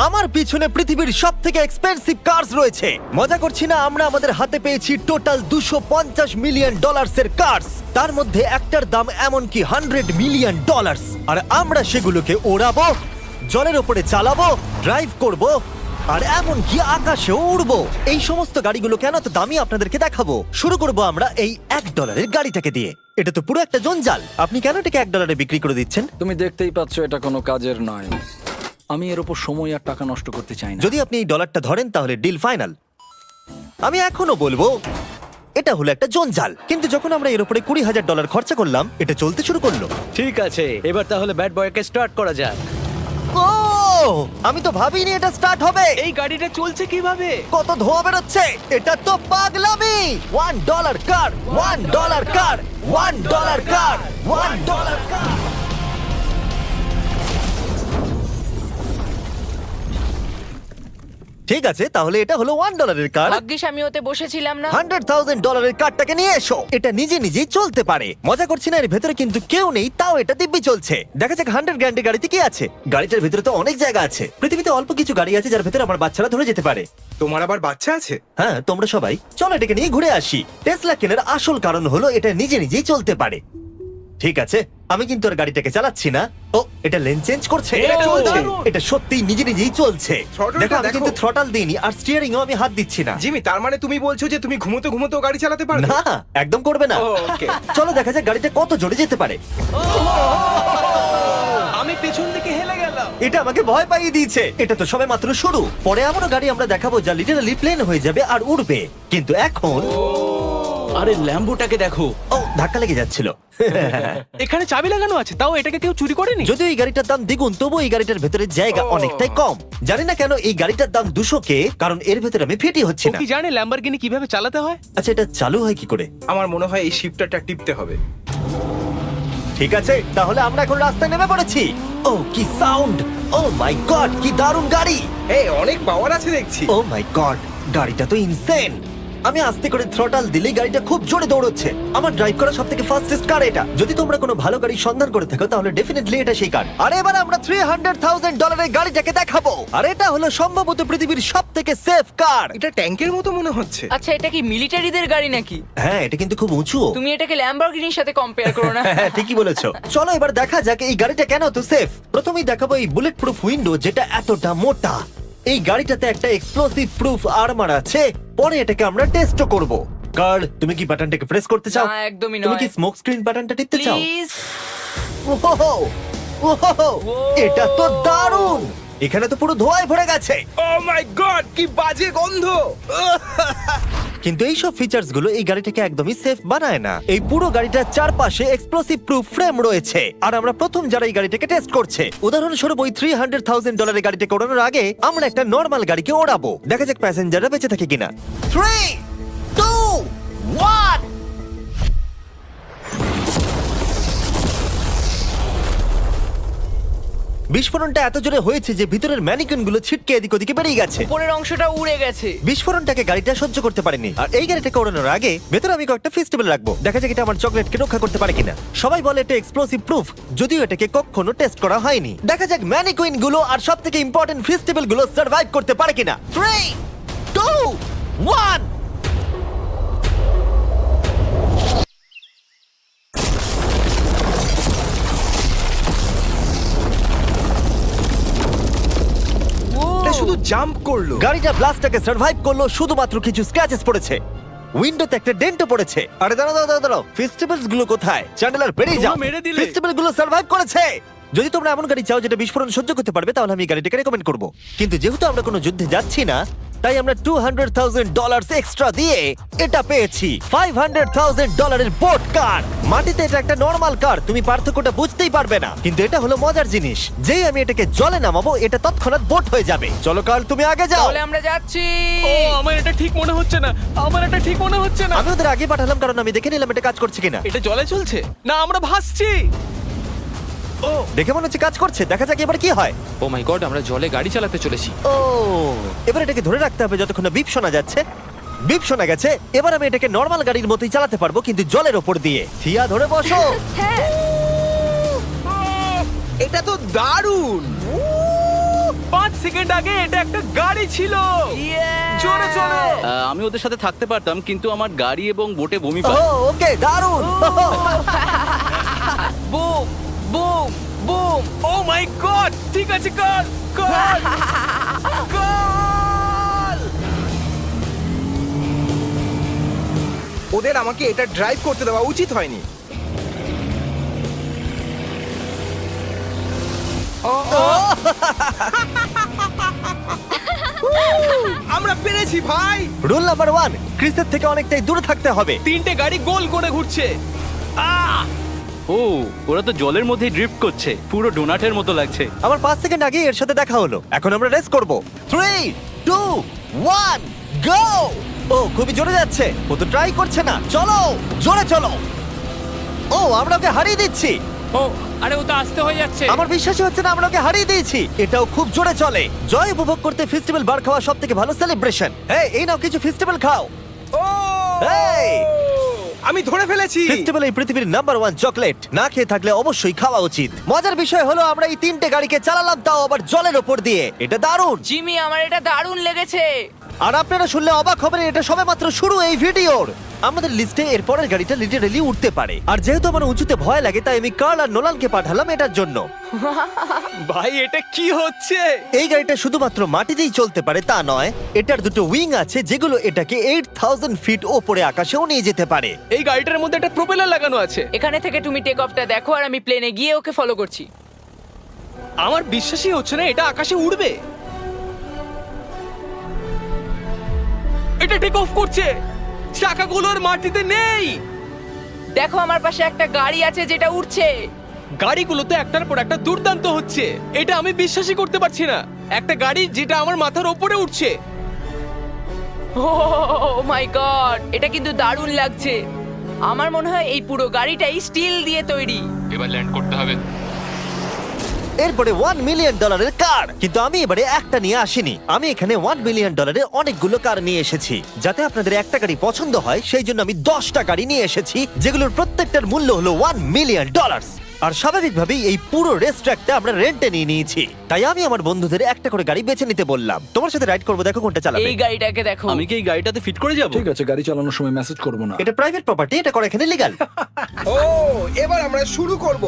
আমার পিছনে পৃথিবীর সবথেকে এক্সপেন্সিভ কার্স রয়েছে। মজা করছি না, আমরা আমাদের হাতে পেয়েছি টোটাল $250 মিলিয়ন এর কার্স। তার মধ্যে একটার দাম এমনকি $100 মিলিয়ন। আর আমরা সেগুলোকে ওড়াবো, জলের ওপরে চালাবো, ড্রাইভ করব, আর এমনকি আকাশেও উড়বো। এই সমস্ত গাড়িগুলো কেন তো দামি আপনাদেরকে দেখাবো। শুরু করব আমরা এই $1 গাড়িটাকে দিয়ে। এটা তো পুরো একটা জঞ্জাল। আপনি কেন এটাকে $1 বিক্রি করে দিচ্ছেন? তুমি দেখতেই পাচ্ছ এটা কোনো কাজের নয়। আমি এর উপর সময় আর টাকা নষ্ট করতে চাই না। যদি আপনি এই ডলারটা ধরেন তাহলে ডিল ফাইনাল। আমি এখনো বলবো এটা হলো একটা জঞ্জাল, কিন্তু যখন আমরা এর উপরে $20,000 খরচা করলাম, এটা চলতে শুরু করলো। ঠিক আছে, এবার তাহলে ব্যাড বয়কে স্টার্ট করা যাক। ও, আমি তো ভাবিনি এটা স্টার্ট হবে। এই গাড়িটা চলছে কিভাবে? কত ধোঁয়া বেরোচ্ছে, এটা তো পাগলামি। $1 কার, $1 কার, $1 কার, $1 কার। ঠিক আছে, তাহলে এটা হলো $1 কার। ভাগ্যিস আমি ওতে বসেছিলাম না। $100,000 কারটাকে নিয়ে এসো। এটা নিজে নিজেই চলতে পারে। মজা করছি না, এর ভেতরে কিন্তু কেউ নেই, তাও এটা দিব্যি চলছে। দেখা যাক 100 গ্র্যান্ডের গাড়িতে কি আছে। গাড়িটার ভেতরে তো অনেক জায়গা আছে। পৃথিবীতে অল্প কিছু গাড়ি আছে যার ভেতরে আমার বাচ্চারা ধরে যেতে পারে। তোমার আবার বাচ্চা আছে? হ্যাঁ, তোমরা সবাই চলো এটাকে নিয়ে ঘুরে আসি। টেসলা কেনার আসল কারণ হলো এটা নিজে নিজেই চলতে পারে। ঠিক আছে, আমি কিন্তু আর গাড়িটাকে চালাচ্ছি না। ও, এটা লেন চেঞ্জ করছে। এটা চলছে। এটা সত্যিই নিজে নিজেই চলছে। Throttle-টা দেখো, আমি দেখো। কিন্তু থ্রটাল দিইনি আর স্টিয়ারিংও আমি হাত দিচ্ছি না। জিমি, তার মানে তুমি বলছো যে তুমি ঘুমোতে ঘুমোতেও গাড়ি চালাতে পারবে? না, একদম করবে না। ও, okay. চলো দেখা যাক গাড়িটা কত জোরে যেতে পারে। আমি পেছন থেকে হেলে গেলাম। এটা আমাকে ভয় পাইয়ে দিয়েছে। এটা তো সবে মাত্র শুরু। পরে এমনও গাড়ি আমরা দেখাবো যা লিটারালি প্লেন হয়ে যাবে আর উড়বে। কিন্তু এখন আরে ল্যাম্বোটাকে দেখো, ও, ধাক্কা লেগে যাচ্ছিল। এখানে চাবি লাগানো আছে, তাও এটাকে কেউ চুরি করেনি। যদিও এই গাড়িটার দাম দ্বিগুণ, তবু এই গাড়িটার ভেতরে জায়গা অনেকটাই কম। জানি না কেন এই গাড়িটার দাম 200K, কারণ এর ভেতরে আমি ফিটি হচ্ছি ও না। কি জানে ল্যাম্বরগিনি কিভাবে চালাতে হয়? আচ্ছা, এটা চালু হয় কি করে? আমার মনে হয় এই শিফটারটা টিপতে হবে। ঠিক আছে, তাহলে আমরা এখন রাস্তায় নেমে পড়েছি। ও, কি সাউন্ড! ও মাই গড, কি দারুণ গাড়ি! এই অনেক পাওয়ার আছে দেখছি। ও মাই গড, গাড়িটা তো ইনসেন। আমি আস্তে করে থ্রটাল দিলেই গাড়িটা খুব জোরে দৌড়চ্ছে। আমার ড্রাইভ করা সবথেকে ফাস্টেস্ট কার এটা। যদি তোমরা কোনো ভালো গাড়ির সন্ধান করে থাকো তাহলে ডেফিনেটলি এটা সেই কার। আর এবার আমরা $300,000 এর গাড়িটাকে দেখাবো। আর এটা হলো সম্ভবত পৃথিবীর সবথেকে সেফ কার। এটা ট্যাঙ্কের মতো মনে হচ্ছে। আচ্ছা, এটা কি মিলিটারিদের গাড়ি নাকি? হ্যাঁ, এটা কিন্তু খুব উঁচু। তুমি এটাকে ল্যাম্বরগিনির সাথে কম্পেয়ার করো না। হ্যাঁ, ঠিকই বলেছো। চলো এবার দেখা যাক এই গাড়িটা কেন তো সেফ। প্রথমেই দেখাবো এই বুলেট প্রুফ উইন্ডো, যেটা এতটা মোটা। এই গাড়িটাতে একটা এক্সপ্লোসিভ প্রুফ আর্মার আছে। পরে এটাকে আমরা টেস্ট করব। কার, তুমি কি বাটনটাকে প্রেস করতে চাও? না, একদমই তুমি নয়। কি স্মোক স্ক্রিন বাটনটা টিপতে চাও? প্লিজ। ওহো, ওহো, এটা তো দারুণ। এখানে তো পুরো ধোঁয়ায় ভরে গেছে। ও মাই গড, কি বাজে গন্ধ! কিন্তু এইসব ফিচার্স গুলো এই গাড়িটাকে একদমই সেফ বানায় না। এই পুরো গাড়িটার চারপাশে এক্সপ্লোসিভ প্রুফ ফ্রেম রয়েছে। আর আমরা প্রথম যারা এই গাড়িটাকে টেস্ট করছে, উদাহরণস্বরূপ ওই $300,000 গাড়িটাকে ওড়ানোর আগে আমরা একটা নর্মাল গাড়িকে ওড়াবো। দেখা যাক প্যাসেঞ্জাররা বেঁচে থাকে কিনা। 3, 2, 1। বিস্ফোরণটা এত জোরে হয়েছে যে ভিতরের ম্যানিকুইন গুলো ছিটকে এদিক ওদিকে বেরিয়ে গেছে। উপরের অংশটা উড়ে গেছে। বিস্ফোরণটাকে গাড়িটা সহ্য করতে পারেনি। আর এই গাড়িটাকে ওড়ানোর আগে ভেতরে আমি কয়েকটা ফেস্টিভ্যাল রাখবো। দেখা যাক এটা আমার চকলেটকে রক্ষা করতে পারে কিনা। সবাই বলে এটা এক্সপ্লোসিভ প্রুফ, যদিও এটাকে কখনো টেস্ট করা হয়নি। দেখা যাক ম্যানিকুইন গুলো আর সবথেকে ইম্পর্টেন্ট ফেস্টিভ্যাল গুলো সার্ভাইভ করতে পারে কিনা। 3, 2, 1। এটা শুধু জাম্প করলো। গাড়িটা ব্লাস্টটাকে সার্ভাইভ করলো, শুধুমাত্র কিছু স্ক্র্যাচেস পড়েছে। উইন্ডোতে একটা ডেন্টও পড়েছে। আরে দাঁড়াও, ফেস্টিভ্যালস গুলো কোথায়? চ্যান্ডেলার বেরিয়ে যাও। তোমরা মেরে দিলে। ফেস্টিভ্যাল গুলো সার্ভাইভ করেছে। যদি তোমরা এমন গাড়ি চাও যেটা বিস্ফোরণ সহ্য করতে পারবে, তাহলে আমি এই গাড়িটাকে রেকমেন্ড করব। কিন্তু যেহেতু আমরা কোনো যুদ্ধে যাচ্ছি না, তাই আমরা $200,000 এক্সট্রা দিয়ে এটা পেয়েছি। $500,000 এর বোট কার। মাটিতে এটা একটা নর্মাল কার, তুমি পার্থক্যটা বুঝতেই পারবে না। কিন্তু এটা হলো মজার জিনিস, যেই আমি এটাকে জলে নামাবো এটা তৎক্ষণাৎ বোট হয়ে যাবে। চলো কার, তুমি আগে যাও। তাহলে আমরা যাচ্ছি। ও, আমার এটা ঠিক মনে হচ্ছে না, আমার এটা ঠিক মনে হচ্ছে না। আমি ওদের আগে পাঠালাম কারণ আমি দেখে নিলাম এটা কাজ করছে কিনা। এটা জলে চলছে না, আমরা ভাসছি। ও, দেখে মনে হচ্ছে কাজ করছে। দেখা যাক এবার কি হয়। ও মাই গড, আমরা জলে গাড়ি চালাতে চলেছি। ও, এবার এটাকে ধরে রাখতে হবে যতক্ষণ না বিপ শোনা যাচ্ছে। বিপ শোনা গেছে। এবার আমি এটাকে নর্মাল গাড়ির মতোই চালাতে পারবো, কিন্তু জলের ওপর দিয়ে। থিয়া, ধরে বসো। হ্যাঁ। এটা তো দারুণ। 5 সেকেন্ড আগে এটা একটা গাড়ি ছিল। জোরে চলো। আমি ওদের সাথে থাকতে পারতাম কিন্তু আমার গাড়ি এবং বোটে বমি ও পায়। ওকে দারুণ বুম বুম বুম। ও মাই গড, ঠিক আছে, কর কর কর। ওদের আমাকে এটা ড্রাইভ করতে দেওয়া উচিত হয়নি। আমরা পেরেছি ভাই। রুল নাম্বার 1, ক্রিসের থেকে অনেকটাই দূরে থাকতে হবে। 3টে গাড়ি গোল করে ঘুরছে। ও ওরা তো জলের মধ্যেই ড্রিফট করছে, পুরো ডোনাটের মতো লাগছে। আমার 5 সেকেন্ড আগে এর সাথে দেখা হলো। এখন আমরা রেস করব। 3 2 1 গো। ও খুবই জোরে যাচ্ছে। ও তো ট্রাই করছে না। চলো জোরে চলো। ও আমরা ওকে হারিয়ে দিচ্ছি। ও আরে ও তো আসতে হয়ে যাচ্ছে। আমার বিশ্বাসই হচ্ছে না আমরা ওকে হারিয়ে দিয়েছি। এটাও খুব জোরে চলে। জয় উপভোগ করতে ফেস্টিভ্যাল বার খাওয়া সব থেকে ভালো সেলিব্রেশন। এই নাও কিছু ফেস্টিভ্যাল খাও। ও এই আমি ধরে ফেলেছি। ফেস্টিভ্যাল এই পৃথিবীর নাম্বার 1 চকলেট। না খেয়ে থাকলে অবশ্যই খাওয়া উচিত। মজার বিষয় হলো আমরা এই 3টে গাড়িকে চালালাম, তাও আবার জলের ওপর দিয়ে। এটা দারুণ। জিমি, আমার এটা দারুণ লেগেছে। আর আপনারা শুনলে অবাক হবেন, এটা সবেমাত্র শুরু এই ভিডিওর। আমাদের লিস্টে এর পরের গাড়িটা লিটারালি উঠতে পারে। আর যেহেতু আমার উঁচুতে ভয় লাগে, তাই আমি কার্ল আর নোলানকে পাঠালাম এটার জন্য। ভাই এটা কি হচ্ছে? এই গাড়িটা শুধুমাত্র মাটিতেই চলতে পারে তা নয়, এটার দুটো উইং আছে যেগুলো এটাকে 8000 ফিট ওপরে আকাশেও নিয়ে যেতে পারে। এই গাড়িটার মধ্যে একটা প্রপেলার লাগানো আছে। এখানে থেকে তুমি টেক অফটা দেখো আর আমি প্লেনে গিয়ে ওকে ফলো করছি। আমার বিশ্বাসই হচ্ছে না এটা আকাশে উড়বে। এটা টেক অফ করছে, চাকাগুলোর মাটিতে নেই। দেখো আমার পাশে একটা গাড়ি আছে যেটা উঠছে। গাড়িগুলোতে একটার পর একটা দুর্দান্ত হচ্ছে। এটা আমি বিশ্বাসই করতে পারছি না, একটা গাড়ি যেটা আমার মাথার ওপরে উঠছে। ও মাই গড, এটা কিন্তু দারুণ লাগছে। আমার মনে হয় এই পুরো গাড়িটাই স্টিল দিয়ে তৈরি। এবার ল্যান্ড করতে হবে। এরপরে $1 মিলিয়ন কার। কিন্তু আমি এবারে একটা নিয়ে আসিনি। আমি এখানে $1 মিলিয়ন অনেকগুলো কার নিয়ে এসেছি। যাতে আপনাদের একটা গাড়ি পছন্দ হয় সেই জন্য আমি 10টা গাড়ি নিয়ে এসেছি, যেগুলোর প্রত্যেকটার মূল্য হলো $1 মিলিয়ন। আর স্বাভাবিকভাবেই এই পুরো রেস ট্র্যাকটা আমরা রেন্টে নিয়ে নিয়েছি। তাই আমি আমার বন্ধুদের একটা করে গাড়ি বেছে নিতে বললাম। তোমার সাথে রাইড করবো, দেখো কোনটা চালাবে। এই গাড়িটাকে দেখো। আমি কি এই গাড়িটাতে ফিট করে যাব? ঠিক আছে, গাড়ি চালানোর সময় মেসেজ করবো না। এটা প্রাইভেট প্রপার্টি, এটা করা এখানে লিগ্যাল। ও এবার আমরা শুরু করব।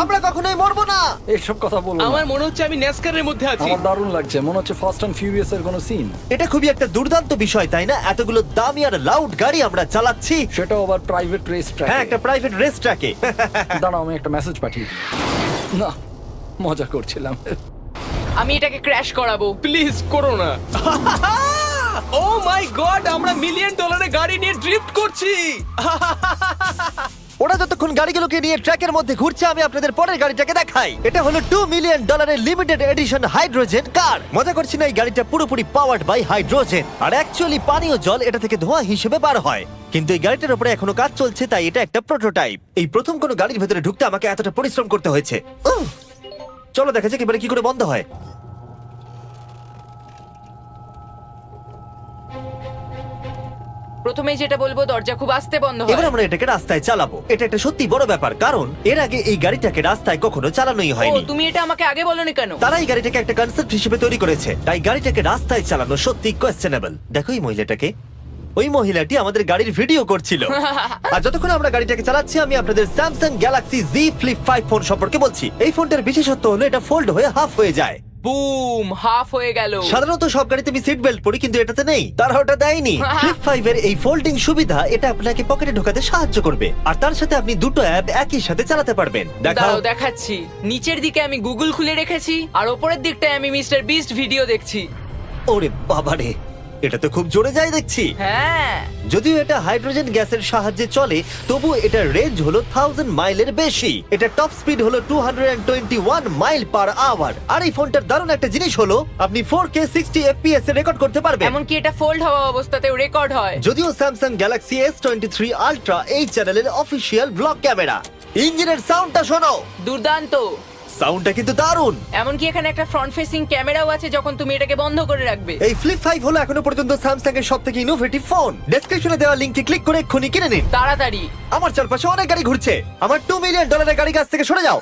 আমরা কখনোই মরবো না। এইসব কথা বলবো না। আমার মনে হচ্ছে আমি ন্যাসকারের মধ্যে আছি। আমার দারুণ লাগছে, মনে হচ্ছে ফাস্ট অ্যান্ড ফিউরিয়াস এর কোনো সিন। এটা খুবই একটা দুর্দান্ত বিষয়, তাই না? এতগুলো দামি আর লাউড গাড়ি আমরা চালাচ্ছি। সেটাও আবার প্রাইভেট রেস ট্র্যাক। হ্যাঁ, একটা প্রাইভেট রেস ট্র্যাকে। দাঁড়াও, আমি একটা মেসেজ পাঠিয়ে দিই। না, মজা করছিলাম। আমি এটাকে ক্র্যাশ করাবো। প্লিজ করো না। ও মাই গড, আমরা $1 মিলিয়ন গাড়ি নিয়ে ড্রিফট করছি। ওরা যতক্ষণ গাড়িগুলোকে নিয়ে ট্র্যাকের মধ্যে ঘুরছে, আমি আপনাদের পরের গাড়িটাকে দেখাই। এটা হলো $2 million limited edition hydrogen car. মজা করছি না, এই গাড়িটা পুরোপুরি পাওয়ার্ড বাই হাইড্রোজেন। আর অ্যাকচুয়ালি পানীয় জল এটা থেকে ধোঁয়া হিসেবে বার হয়। কিন্তু এই গাড়িটার উপরে এখনো কাজ চলছে, তাই এটা একটা প্রোটোটাইপ। এই প্রথম কোনো গাড়ির ভেতরে ঢুকতে আমাকে এতটা পরিশ্রম করতে হয়েছে। চলো দেখা যাক এবারে কি করে বন্ধ হয়। প্রথমেই যেটা বলবো, দরজা খুব আস্তে বন্ধ হয়। এবার আমরা এটাকে রাস্তায় চালাবো। এটা একটা সত্যি বড় ব্যাপার, কারণ এর আগে এই গাড়িটাকে রাস্তায় কখনো চালানোই ও, হয়নি। তুমি এটা আমাকে আগে বলনি কেন? তারা এই গাড়িটাকে একটা কনসেপ্ট হিসেবে তৈরি করেছে, তাই গাড়িটাকে রাস্তায় চালানো সত্যি কোয়েশ্চেনেবল। দেখো এই মহিলাটাকে, ওই মহিলাটি আমাদের গাড়ির ভিডিও করছিল। আর যতক্ষণ আমরা গাড়িটাকে চালাচ্ছি, আমি আপনাদের Samsung Galaxy Z Flip 5 phone সম্পর্কে বলছি। এই ফোনটার বিশেষত্ব হলো এটা ফোল্ড হয়ে হাফ হয়ে যায়। বুম, হাফ হয়ে গেল। সাধারণত সব গাড়িতে আমি সিট বেল্ট পরি, কিন্তু এটাতে নেই। তারা ওটা দেয়নি। ফ্লিপ 5 এর এই ফোল্ডিং সুবিধা, এটা আপনাকে পকেটে ঢোকাতে সাহায্য করবে। আর তার সাথে আপনি দুটো অ্যাপ একই সাথে চালাতে পারবেন। দেখাও। দাঁড়াও দেখাচ্ছি। নিচের দিকে আমি গুগল খুলে রেখেছি, আর ওপরের দিকটায় আমি মিস্টার বিস্ট ভিডিও দেখছি। ওরে বাবারে, এটা তো খুব জোরে যায় দেখছি। হ্যাঁ, যদিও এটা হাইড্রোজেন গ্যাসের সাহায্যে চলে, তবু এটার রেঞ্জ হলো 1000 মাইলের বেশি। এটা টপ স্পিড হলো 221 মাইল পার আওয়ার। আর এই ফোনটার দারুণ একটা জিনিস হলো, আপনি 4K 60 FPS এ রেকর্ড করতে পারবেন। এমনকি এটা ফোল্ড হওয়া অবস্থাতেও রেকর্ড হয়। যদিও স্যামসাং গ্যালাক্সি S23 আলট্রা এই চ্যানেলের অফিসিয়াল ব্লগ ক্যামেরা। ইঞ্জিনের সাউন্ডটা শোনো। দুর্দান্ত। সাউন্ডটা কিন্তু দারুণ। এমনকি এখানে একটা ফ্রন্ট ফেসিং ক্যামেরাও আছে যখন তুমি এটাকে বন্ধ করে রাখবে। এই ফ্লিপ 5 হলো এখনো পর্যন্ত স্যামসাং এর সবথেকে ইনোভেটিভ ফোন। ডেসক্রিপশনে দেওয়া লিংকে ক্লিক করে এক্ষুনি কিনে নিন। তাড়াতাড়ি। আমার চারপাশে অনেক গাড়ি ঘুরছে। আমার $2 মিলিয়ন গাড়ি কাছ থেকে সরে যাও।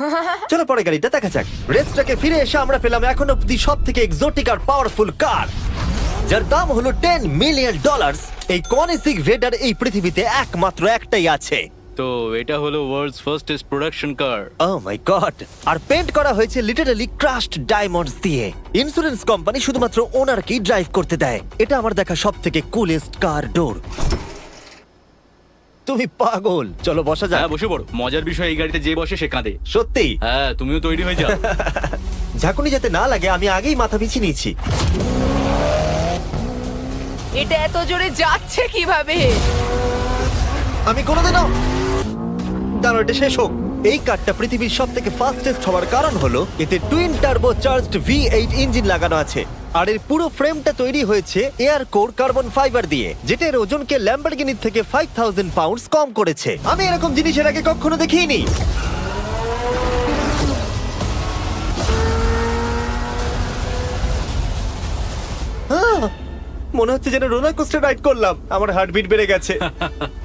চলো পরে গাড়িটা দেখা যাক। রেসটাকে ফিরে এসে আমরা পেলাম এখন অব্দি সব থেকে এক্সোটিক আর পাওয়ারফুল কার, যার দাম হলো $10 মিলিয়ন। এই কনিসিক ভেডার এই পৃথিবীতে একমাত্র একটাই আছে। তো এটা হলো ওয়ার্ল্ডস ফার্স্টেস্ট প্রোডাকশন কার। ও মাই গড! আর পেন্ট করা হয়েছে লিটারালি ক্রাশড ডায়মন্ডস দিয়ে। ইন্স্যুরেন্স কোম্পানি শুধুমাত্র ওনারকেই ড্রাইভ করতে দেয়। এটা আমার দেখা সব থেকে কুলেস্ট কার ডোর। তুমি পাগল। চলো বসা যাক। হ্যাঁ বসে পড়ো। মজার বিষয় এই গাড়িতে যে বসে সে কাঁদে। সত্যি? হ্যাঁ তুমিও তৈরি হয়ে যাও। ঝাঁকুনি যাতে না লাগে আমি আগেই মাথা পিছিয়ে নিয়েছি। এটা এত জোরে যাচ্ছে কিভাবে? আমি কোনোদিনও দাঁড়ো, এটা শেষ হোক। এই কারটা পৃথিবীর সব থেকে ফাস্টেস্ট হওয়ার কারণ হলো এতে twin turbo charged V8 engine লাগানো আছে। আর এর পুরো ফ্রেমটা তৈরি হয়েছে এয়ার কোর কার্বন ফাইবার দিয়ে, যেটা এর ওজনকে ল্যাম্বরগিনির থেকে 5000 পাউন্ডস কম করেছে। আমি এরকম জিনিস এর আগে কখনো দেখিনি। মনে হচ্ছে যেন রোলার কোস্টার রাইড করলাম। আমার হার্টবিট বেড়ে গেছে।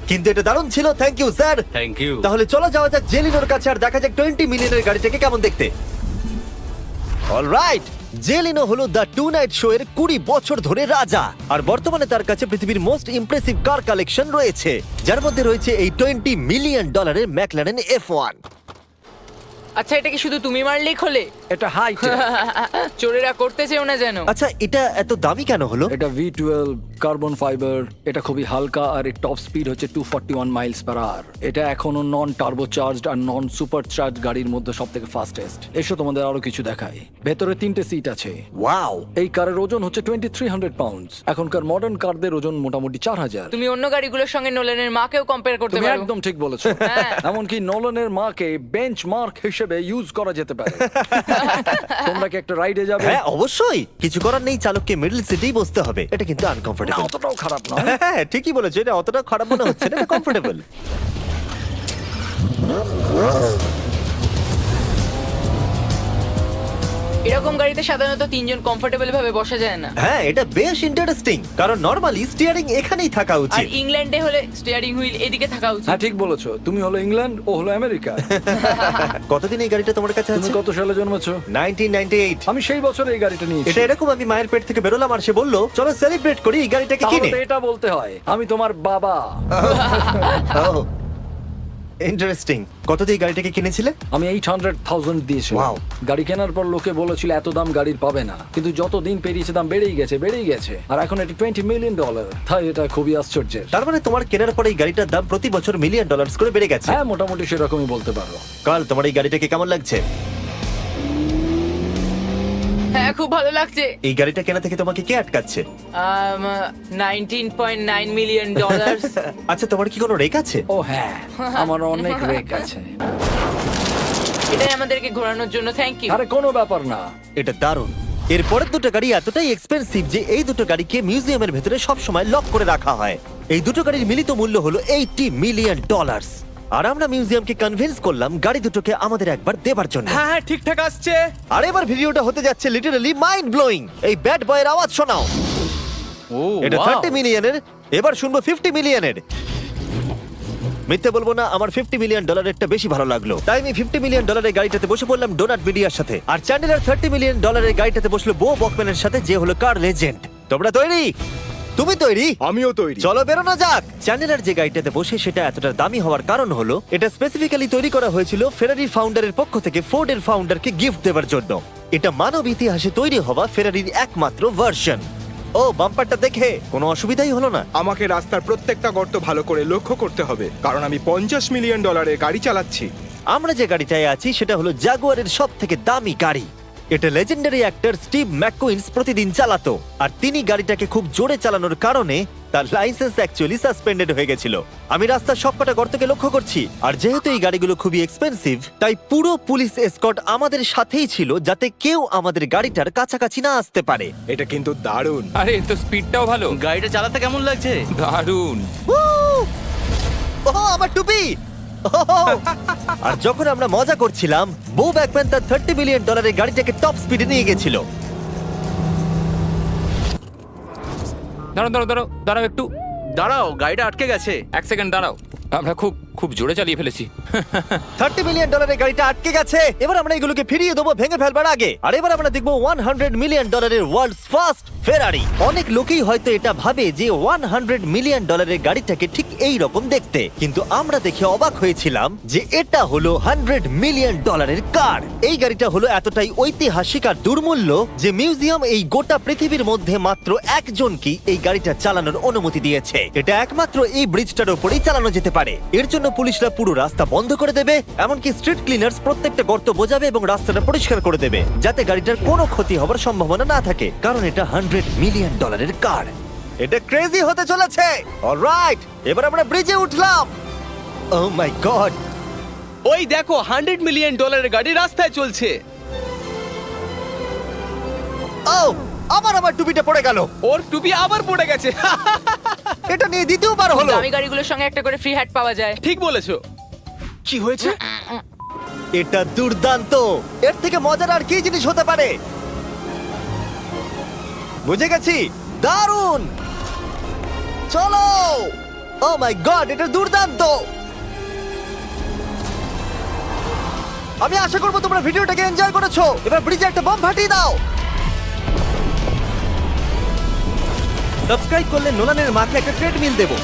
কিন্তু এটা দারুণ ছিল। Thank you sir. Thank you. তাহলে চলো যাওয়া যাক জেলিনোর কাছে আর দেখা যাক 20 মিলিয়নের গাড়িটাকে কেমন দেখতে। অলরাইট, জেলিনো হলো দ্য টু নাইট শো এর 20 বছর ধরে রাজা। আর বর্তমানে তার কাছে পৃথিবীর মোস্ট ইমপ্রেসিভ কার কালেকশন রয়েছে, যার মধ্যে রয়েছে এই $20 মিলিয়ন ম্যাকলারেন F1। আচ্ছা, এটা কি শুধু তুমি মারলেই খোলে? এটা হাই। চোরেরা করতে চেও না যেন। আচ্ছা, এটা এত দামি কেন হলো? এটা V12 কার্বন ফাইবার। এটা খুবই হালকা আর এর টপ স্পিড হচ্ছে 241 মাইলস পার আওয়ার। এটা এখনো নন টার্বো চার্জড আর নন সুপার চার্জ গাড়ির মধ্যে সবথেকে ফাস্টেস্ট। এসো তোমাদের আরো কিছু দেখাই। ভেতরে 3টে সিট আছে। ওয়াও! এই কারের ওজন হচ্ছে 2300 পাউন্ডস। এখনকার মডার্ন কারদের ওজন মোটামুটি 4000। তুমি অন্য গাড়িগুলোর সঙ্গে নোলানের মাকেও কম্পেয়ার করতে তুমি পারো। একদম ঠিক বলেছো। হ্যাঁ। এমনকি নোলানের মাকে বেঞ্চমার্ক হিসেবে ইউজ করা যেতে পারে। তোমরা কি একটা রাইডে যাবে? হ্যাঁ অবশ্যই। কিছু করার নেই, চালককে মিডল সিটেই বসতে হবে। এটা কিন্তু না, আনকমফোর্টেবল। অতটাও খারাপ নয়। হ্যাঁ ঠিকই বলেছো, এটা অতটা খারাপ মনে হচ্ছে না, এটা কমফোর্টেবল। এরকম গাড়িতে সাধারণত 3 জন কমফোর্টেবল ভাবে বসা যায় না। হ্যাঁ এটা বেশ ইন্টারেস্টিং, কারণ নরমালি স্টিয়ারিং এখানেই থাকা আর উচিত। ইংল্যান্ডে হলে স্টিয়ারিং হুইল এদিকে থাকা উচিত। হ্যাঁ ঠিক বলেছো। তুমি হলো ইংল্যান্ড, ও হলো আমেরিকা। কতদিন এই গাড়িটা তোমার কাছে তুমি আছে? কত সালে জন্মেছো? 1998। আমি সেই বছর এই গাড়িটা নিয়েছি। এটা এরকম, আমি মায়ের পেট থেকে বেরোলাম আর সে বললো চলো সেলিব্রেট করি এই গাড়িটাকে তাহলে কিনে। তো এটা বলতে হয় আমি তোমার বাবা। ইন্টারেস্টিং। কত দিয়ে এই গাড়িটাকে কিনেছিলে? আমি 800,000 দিয়েছিলাম। Wow. গাড়ি কেনার পর লোকে বলেছিল এত দাম গাড়ির পাবে না, কিন্তু যত দিন পেরিয়েছে দাম বেড়েই গেছে। আর এখন এটা $20 মিলিয়ন। তাই এটা খুবই আশ্চর্যের। তার মানে তোমার কেনার পরে এই গাড়িটার দাম প্রতি বছর $1 মিলিয়ন করে বেড়ে গেছে। হ্যাঁ মোটামুটি সেরকমই বলতে পারো। কাল তোমার এই গাড়িটাকে কেমন লাগছে? হ্যাঁ খুব ভালো লাগছে। এই গাড়িটা কেনা থেকে তোমাকে কে আটকাচ্ছে? $19.9 মিলিয়ন। আচ্ছা তোমার কি কোনো রেক আছে? ও হ্যাঁ, আমার অনেক রেক আছে। এটাই আমাদেরকে ঘোরানোর জন্য থ্যাংক ইউ। আরে কোনো ব্যাপার না। এটা দারুণ। এর পরের দুটো গাড়ি এতটাই এক্সপেন্সিভ যে এই দুটো গাড়িকে মিউজিয়ামের ভেতরে সব সময় লক করে রাখা হয়। এই দুটো গাড়ির মিলিত মূল্য হলো $80 মিলিয়ন। আর আমরা মিউজিয়ামকে কনভিন্স করলাম গাড়ি দুটোকে আমাদের একবার দেবার জন্য। হ্যাঁ হ্যাঁ ঠিকঠাক আসছে। আর এবার ভিডিওটা হতে যাচ্ছে লিটারালি মাইন্ড ব্লোয়িং। এই ব্যাড বয়ের আওয়াজ শোনাও। ও এটা 30 মিলিয়নের, এবার শুনবো 50 মিলিয়নের। মিথ্যে বলবো না, আমার $50 মিলিয়নেরটা বেশি ভালো লাগলো, তাই আমি $50 মিলিয়ন গাড়িটাতে বসে পড়লাম ডোনাট মিডিয়ার সাথে। আর চ্যান্ডেলার $30 মিলিয়ন গাড়িটাতে বসলো বো বকম্যানের সাথে, যে হলো কার লেজেন্ড। তোমরা তৈরি? তুমি তৈরি? আমিও তৈরি। চলো বেরোনো যাক। চ্যান্ডেলার যে গাড়িটাতে বসে সেটা এতটা দামি হওয়ার কারণ হলো এটা স্পেসিফিক্যালি তৈরি করা হয়েছিল ফেরারি ফাউন্ডারের পক্ষ থেকে ফোর্ডের ফাউন্ডারকে গিফট দেওয়ার জন্য। এটা মানব ইতিহাসে তৈরি হওয়া ফেরারির একমাত্র ভার্সন। ও বাম্পারটা দেখে কোনো অসুবিধাই হলো না। আমাকে রাস্তার প্রত্যেকটা গর্ত ভালো করে লক্ষ্য করতে হবে, কারণ আমি $50 মিলিয়ন গাড়ি চালাচ্ছি। আমরা যে গাড়িটায় আছি সেটা হলো জাগুয়ারের সব থেকে দামি গাড়ি। এটা লেজেন্ডারি অ্যাক্টর স্টিভ ম্যাককুইন্স প্রতিদিন চালাতো, আর তিনি গাড়িটাকে খুব জোরে চালানোর কারণে তার লাইসেন্স অ্যাকচুয়ালি সাসপেন্ডেড হয়ে গেছিল। আমি রাস্তার সবকটা গর্তকে লক্ষ্য করছি, আর যেহেতু এই গাড়িগুলো খুবই এক্সপেন্সিভ তাই পুরো পুলিশ এসকর্ট আমাদের সাথেই ছিল, যাতে কেউ আমাদের গাড়িটার কাছাকাছি না আসতে পারে। এটা কিন্তু দারুণ। আরে এর তো স্পিডটাও ভালো। গাড়িটা চালাতে কেমন লাগছে? দারুণ। ও আমার টুপি! আর যখন আমরা মজা করছিলাম, বো ব্যাকম্যান তার $30 মিলিয়ন গাড়িটাকে টপ স্পিডে নিয়ে গেছিল। দাঁড়াও দাঁড়াও দাঁড়াও দাঁড়াও একটু, দাঁড়াও, গাড়িটা আটকে গেছে। এক সেকেন্ড দাঁড়াও। আমরা খুব খুব জোরে চালিয়ে ফেলেছি। $30 মিলিয়ন গাড়িটা আটকে গেছে। এবার আমরা এগুলোকে ফিরিয়ে দেবো ভেঙে ফেলবার আগে। আর এবার আমরা দেখবো $100 মিলিয়ন ওয়ার্ল্ডস ফার্স্ট ফেরারি। অনেক লোকেই হয়তো এটা ভাবে যে $100 মিলিয়ন গাড়িটাকে ঠিক এই রকম দেখতে, কিন্তু আমরা দেখে অবাক হয়েছিলাম যে এটা হলো $100 মিলিয়ন কার। এই গাড়িটা হলো এতটাই ঐতিহাসিক আর দুর্মূল্য যে মিউজিয়াম এই গোটা পৃথিবীর মধ্যে মাত্র একজনকেই এই গাড়িটা চালানোর অনুমতি দিয়েছে। এটা একমাত্র এই ব্রিজটার উপরেই চালানো যেতে পারে। এর জন্য পুলিশরা পুরো রাস্তা বন্ধ করে দেবে, এমনকি স্ট্রিট ক্লিনার্স প্রত্যেকটা গর্ত বোঝাবে এবং রাস্তাটা পরিষ্কার করে দেবে, যাতে গাড়িটার কোনো ক্ষতি হবার সম্ভাবনা না থাকে, কারণ এটা $100 মিলিয়ন কার। এটা ক্রেজি হতে চলেছে। অলরাইট, এবার আমরা ব্রিজে উঠলাম। ও মাই গড, ওই দেখো $100 মিলিয়ন গাড়ি রাস্তায় চলছে। ও আমার টুপিটা পড়ে গেল। ওর টুপি আবার পড়ে গেছে। এটা নিয়ে দ্বিতীয়বার হলো। দামি গাড়িগুলোর সঙ্গে একটা করে ফ্রি হ্যাট পাওয়া যায়। ঠিক বলেছো। কি হয়েছে? এটা দুর্দান্ত। এর থেকে মজার আর কি জিনিস হতে পারে? বুঝে গেছি, দারুণ। চলো। ও মাই গড, এটা দুর্দান্ত। আমি আশা করবো তোমরা ভিডিওটাকে এনজয় করেছো। এবার ব্রিজে একটা বম ফাটিয়ে দাও। সাবস্ক্রাইব করলে নোলানের মাকে একটা ট্রেডমিল দেবো।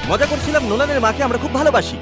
মজা করছিলাম, নোলানের মাকে আমরা খুব ভালোবাসি।